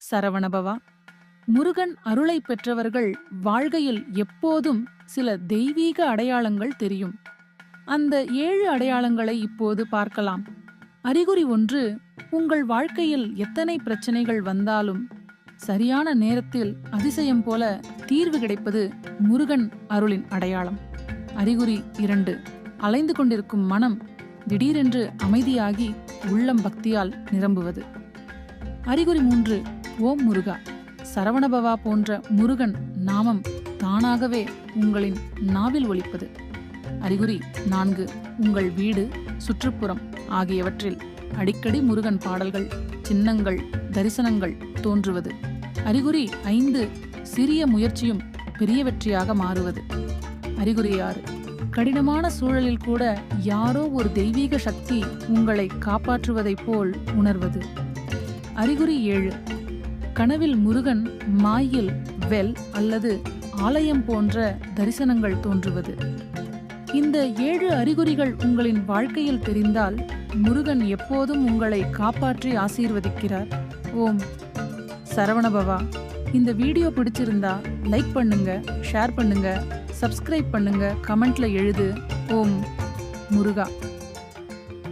சரவணபவா. முருகன் அருளை பெற்றவர்கள் வாழ்க்கையில் எப்போதும் சில தெய்வீக அடையாளங்கள் தெரியும். அந்த 7 அடையாளங்களை இப்போது பார்க்கலாம். அறிகுறி 1. உங்கள் வாழ்க்கையில் எத்தனை பிரச்சனைகள் வந்தாலும் சரியான நேரத்தில் அதிசயம் போல தீர்வு கிடைப்பது முருகன் அருளின் அடையாளம். அறிகுறி 2. அலைந்து கொண்டிருக்கும் மனம் திடீரென்று அமைதியாகி உள்ளம் பக்தியால் நிரம்புவது. அறிகுறி 3. ஓம் முருகா. சரவணபவா போன்ற முருகன் நாமம் தானாகவே உங்களின் நாவில் ஒலிப்பது. அறிகுறி 4. உங்கள் வீடு, சுற்றுப்புறம் ஆகியவற்றில் அடிக்கடி முருகன் பாடல்கள், சின்னங்கள், தரிசனங்கள் தோன்றுவது. அறிகுறி 5. சிறிய முயற்சியும் பெரிய வெற்றியாக மாறுவது. அறிகுறி 6. கடினமான சூழலில் கூட யாரோ ஒரு தெய்வீக சக்தி உங்களை காப்பாற்றுவதைப் போல் உணர்வது. அறிகுறி 7. கனவில் முருகன் மாயில், வெல் அல்லது ஆலயம் போன்ற தரிசனங்கள் தோன்றுவது. இந்த 7 அறிகுறிகள் உங்களின் வாழ்க்கையில் தெரிந்தால் முருகன் எப்போதும் உங்களை காப்பாற்றி ஆசீர்வதிக்கிறார். ஓம் சரவணபவா. இந்த வீடியோ பிடிச்சிருந்தா லைக் பண்ணுங்க, ஷேர் பண்ணுங்க, சப்ஸ்கிரைப் பண்ணுங்க, கமெண்ட்ல எழுது. ஓம் முருகா.